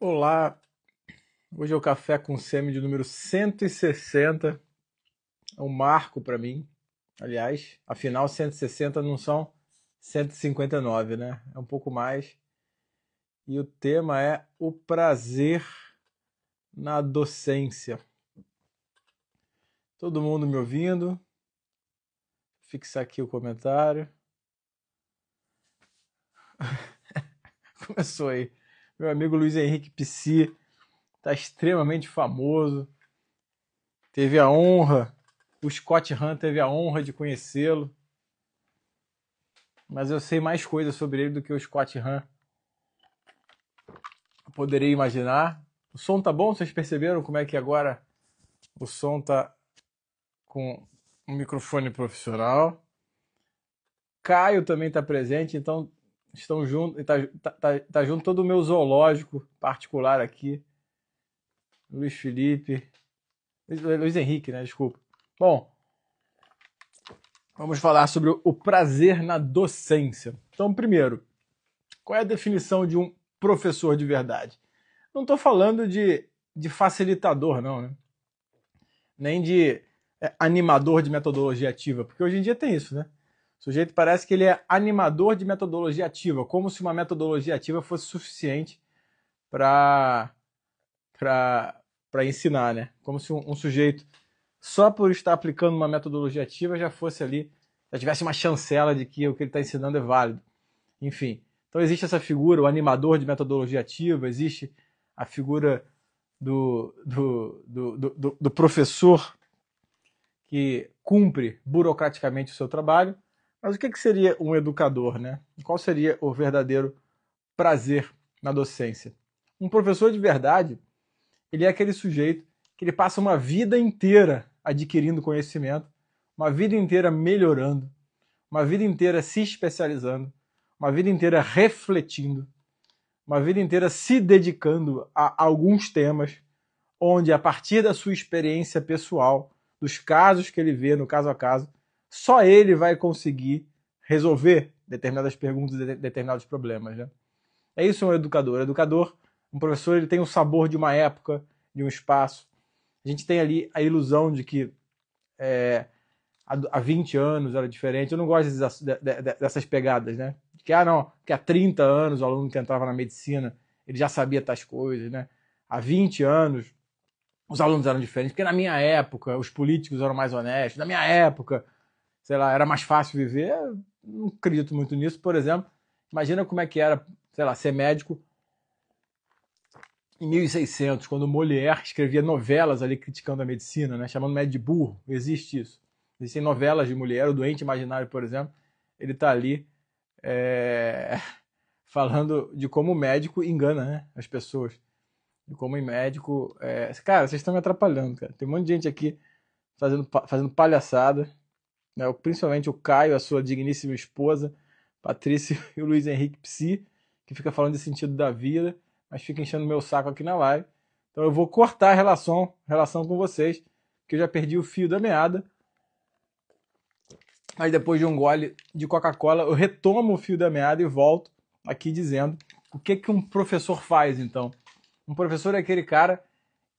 Olá, hoje é o Café com Semi de número 160. É um marco para mim. Aliás, afinal, 160 não são 159, né? É um pouco mais. E o tema é o prazer na docência. Todo mundo me ouvindo? Fixar aqui o comentário. Começou aí. Meu amigo Luiz Henrique Psi está extremamente famoso. Teve a honra, o Scott Hahn teve a honra de conhecê-lo. Mas eu sei mais coisas sobre ele do que o Scott Hahn poderia imaginar. O som tá bom? Vocês perceberam como é que agora o som tá com um microfone profissional? Caio também está presente, então estão juntos, tá junto todo o meu zoológico particular aqui. Luiz Felipe, Luiz Henrique, né? Desculpa. Bom, vamos falar sobre o prazer na docência. Então, primeiro, qual é a definição de um professor de verdade? Não estou falando de facilitador, não, né? Nem de animador de metodologia ativa, porque hoje em dia tem isso, né? O sujeito parece que ele é animador de metodologia ativa, como se uma metodologia ativa fosse suficiente para ensinar, né? Como se um sujeito, só por estar aplicando uma metodologia ativa, já fosse ali, já tivesse uma chancela de que o que ele está ensinando é válido. Enfim, então existe essa figura, o animador de metodologia ativa, existe a figura do professor que cumpre burocraticamente o seu trabalho. Mas o que seria um educador, né? Qual seria o verdadeiro prazer na docência? Um professor de verdade, ele é aquele sujeito que ele passa uma vida inteira adquirindo conhecimento, uma vida inteira melhorando, uma vida inteira se especializando, uma vida inteira refletindo, uma vida inteira se dedicando a alguns temas, onde a partir da sua experiência pessoal, dos casos que ele vê no caso a caso, só ele vai conseguir resolver determinadas perguntas e determinados problemas, né? É isso um educador. O educador, um professor, ele tem o sabor de uma época, de um espaço. A gente tem ali a ilusão de que há 20 anos era diferente. Eu não gosto dessas pegadas, né? Que, não, que há 30 anos o aluno que entrava na medicina, ele já sabia tais coisas, né? Há 20 anos os alunos eram diferentes, porque na minha época os políticos eram mais honestos, na minha época, sei lá, era mais fácil viver. Eu não acredito muito nisso. Por exemplo, imagina como é que era, sei lá, ser médico em 1600, quando Molière escrevia novelas ali criticando a medicina, né, chamando o médico de burro. Existe isso. Existem novelas de Molière, o Doente Imaginário, por exemplo, ele está ali falando de como o médico engana, né, as pessoas. De como o médico... Cara, vocês estão me atrapalhando, cara. Tem um monte de gente aqui fazendo palhaçada, né, principalmente o Caio, a sua digníssima esposa, Patrícia e o Luiz Henrique Psi, que fica falando de sentido da vida, mas fica enchendo meu saco aqui na live. Então eu vou cortar a relação com vocês, porque eu já perdi o fio da meada. Mas depois de um gole de Coca-Cola, eu retomo o fio da meada e volto aqui dizendo o que um professor faz, então. Um professor é aquele cara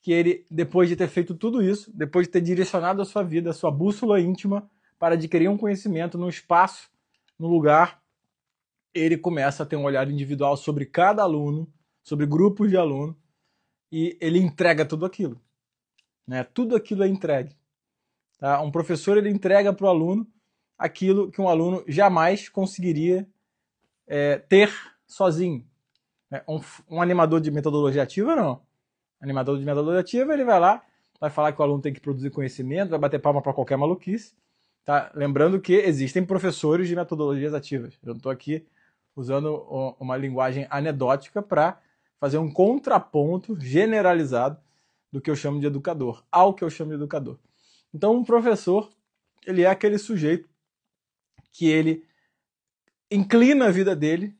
que ele, depois de ter feito tudo isso, depois de ter direcionado a sua vida, a sua bússola íntima, para adquirir um conhecimento no espaço, no lugar, ele começa a ter um olhar individual sobre cada aluno, sobre grupos de alunos, e ele entrega tudo aquilo. Né? Tudo aquilo é entregue. Tá? Um professor ele entrega para o aluno aquilo que um aluno jamais conseguiria ter sozinho. Né? Um animador de metodologia ativa, não. Animador de metodologia ativa, ele vai lá, vai falar que o aluno tem que produzir conhecimento, vai bater palma para qualquer maluquice. Tá? Lembrando que existem professores de metodologias ativas. Eu não estou aqui usando uma linguagem anedótica para fazer um contraponto generalizado do que eu chamo de educador, ao que eu chamo de educador. Então, um professor, ele é aquele sujeito que ele inclina a vida dele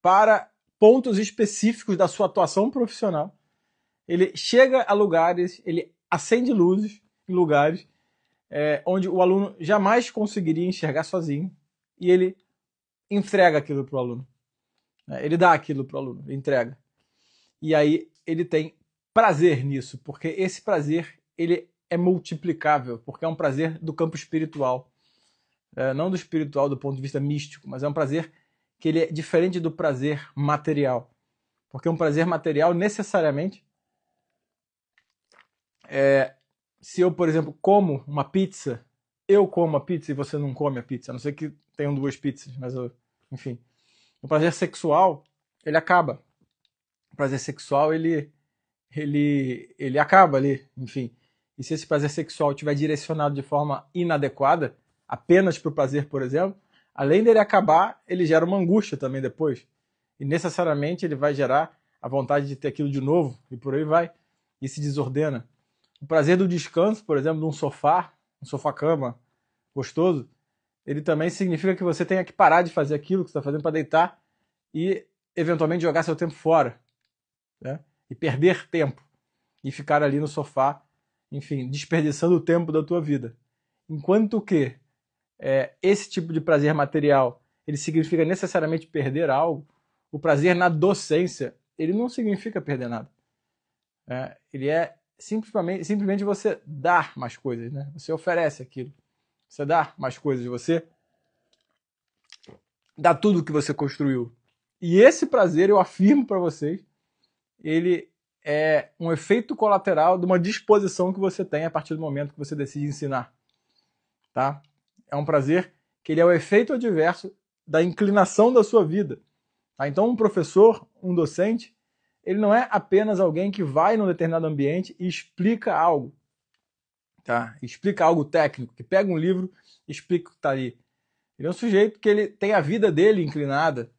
para pontos específicos da sua atuação profissional. Ele chega a lugares, ele acende luzes em lugares onde o aluno jamais conseguiria enxergar sozinho, e ele entrega aquilo para o aluno. Ele dá aquilo para o aluno, ele entrega. e aí ele tem prazer nisso, porque esse prazer ele é multiplicável, porque é um prazer do campo espiritual. Não do espiritual do ponto de vista místico, mas é um prazer que ele é diferente do prazer material. Porque um prazer material, necessariamente, se eu, por exemplo, como uma pizza, eu como a pizza e você não come a pizza, a não ser que tenham duas pizzas, mas enfim. O prazer sexual, ele acaba. O prazer sexual, ele acaba ali, enfim. E se esse prazer sexual estiver direcionado de forma inadequada, apenas para o prazer, por exemplo, além dele acabar, ele gera uma angústia também depois. E necessariamente ele vai gerar a vontade de ter aquilo de novo, e por aí vai. E se desordena. O prazer do descanso, por exemplo, de um sofá-cama gostoso, ele também significa que você tenha que parar de fazer aquilo que você está fazendo para deitar e eventualmente jogar seu tempo fora, né? E perder tempo e ficar ali no sofá, enfim, desperdiçando o tempo da tua vida. Enquanto que esse tipo de prazer material, ele significa necessariamente perder algo, o prazer na docência, ele não significa perder nada. Ele é simplesmente você dar mais coisas, né? Você oferece aquilo. Você dá mais coisas, você dá tudo que você construiu. E esse prazer, eu afirmo para vocês, ele é um efeito colateral de uma disposição que você tem a partir do momento que você decide ensinar. Tá? É um prazer que ele é o efeito adverso da inclinação da sua vida. Tá? Então, um professor, um docente, ele não é apenas alguém que vai num determinado ambiente e explica algo. Tá? Explica algo técnico, que pega um livro e explica o que está ali. Ele é um sujeito que ele tem a vida dele inclinada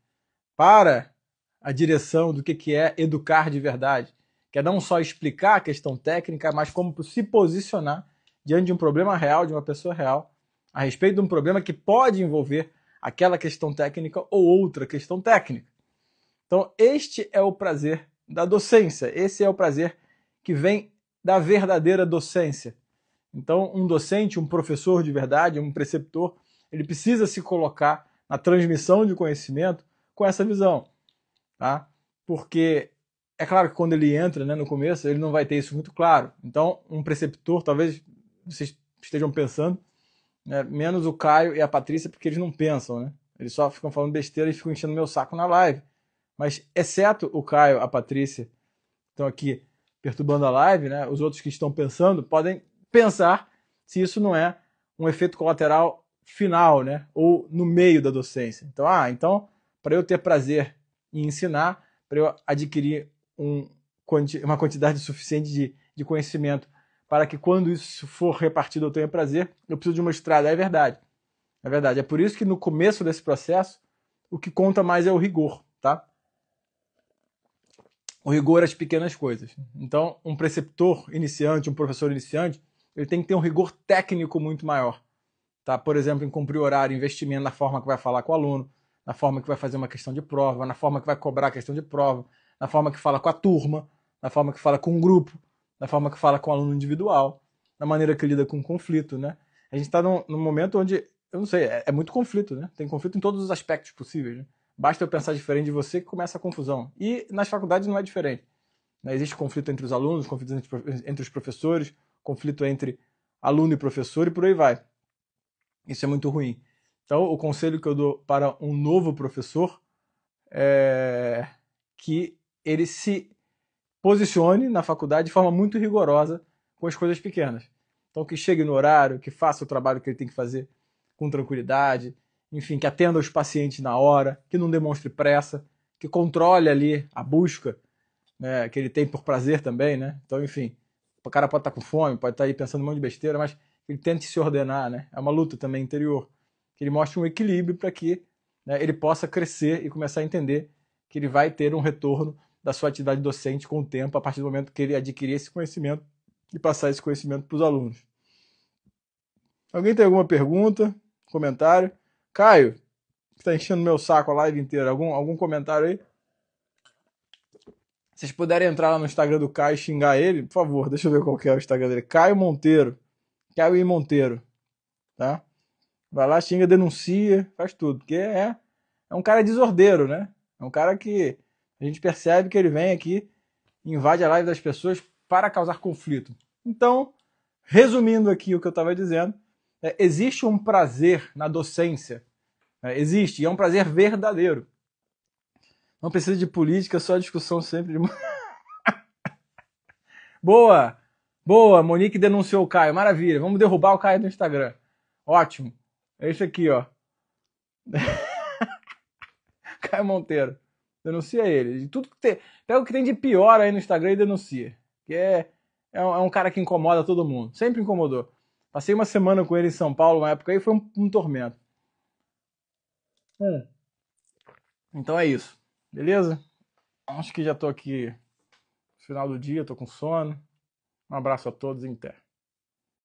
para a direção do que é educar de verdade, que é não só explicar a questão técnica, mas como se posicionar diante de um problema real, de uma pessoa real, a respeito de um problema que pode envolver aquela questão técnica ou outra questão técnica. Então, este é o prazer da docência, esse é o prazer que vem da verdadeira docência. Então, um docente, um professor de verdade, um preceptor, ele precisa se colocar na transmissão de conhecimento com essa visão. Tá? Porque é claro que quando ele entra, né, no começo, ele não vai ter isso muito claro. Então, um preceptor, talvez vocês estejam pensando, né, menos o Caio e a Patrícia, porque eles não pensam, né? Eles só ficam falando besteira e ficam enchendo meu saco na live. Mas, exceto o Caio, a Patrícia, que estão aqui perturbando a live, né, os outros que estão pensando podem pensar se isso não é um efeito colateral final, né, ou no meio da docência. Então, para eu ter prazer em ensinar, para eu adquirir uma quantidade suficiente de conhecimento para que quando isso for repartido eu tenha prazer, eu preciso de uma estrada. É verdade. É verdade. É por isso que no começo desse processo, o que conta mais é o rigor, tá? O rigor às pequenas coisas. Então, um preceptor iniciante, um professor iniciante, ele tem que ter um rigor técnico muito maior. Tá? Por exemplo, em cumprir horário, investimento na forma que vai falar com o aluno, na forma que vai fazer uma questão de prova, na forma que vai cobrar a questão de prova, na forma que fala com a turma, na forma que fala com um grupo, na forma que fala com o aluno individual, na maneira que lida com o conflito, né? A gente está num momento onde, eu não sei, é muito conflito, né? Tem conflito em todos os aspectos possíveis, né? Basta eu pensar diferente de você que começa a confusão. E nas faculdades não é diferente. Né? Existe conflito entre os alunos, conflito entre os professores, conflito entre aluno e professor e por aí vai. Isso é muito ruim. Então, o conselho que eu dou para um novo professor é que ele se posicione na faculdade de forma muito rigorosa com as coisas pequenas. Então, que chegue no horário, que faça o trabalho que ele tem que fazer com tranquilidade, enfim, que atenda os pacientes na hora, que não demonstre pressa, que controle ali a busca, né, que ele tem por prazer também, né? Então, enfim, o cara pode estar com fome, pode estar aí pensando um monte de besteira, mas ele tente se ordenar, né? É uma luta também interior. Que ele mostre um equilíbrio para que, né, ele possa crescer e começar a entender que ele vai ter um retorno da sua atividade docente com o tempo, a partir do momento que ele adquirir esse conhecimento e passar esse conhecimento para os alunos. Alguém tem alguma pergunta, comentário? Caio, que está enchendo meu saco a live inteira, algum comentário aí? Se vocês puderem entrar lá no Instagram do Caio e xingar ele, por favor, deixa eu ver qual que é o Instagram dele. Caio Monteiro. Caio I. Monteiro. Tá? Vai lá, xinga, denuncia, faz tudo. Porque é um cara desordeiro, né? É um cara que a gente percebe que ele vem aqui invade a live das pessoas para causar conflito. Então, resumindo aqui o que eu estava dizendo, existe um prazer na docência. Existe, e é um prazer verdadeiro. Não precisa de política, só discussão sempre de... Boa! Boa, Monique denunciou o Caio. Maravilha, vamos derrubar o Caio no Instagram. Ótimo. É isso aqui, ó. Caio Monteiro. Denuncia ele. Tudo que tem, pega o que tem de pior aí no Instagram e denuncia. Que é um cara que incomoda todo mundo. Sempre incomodou. Passei uma semana com ele em São Paulo, uma época aí, foi um tormento. Então é isso. Beleza? Acho que já tô aqui no final do dia, tô com sono. Um abraço a todos e até.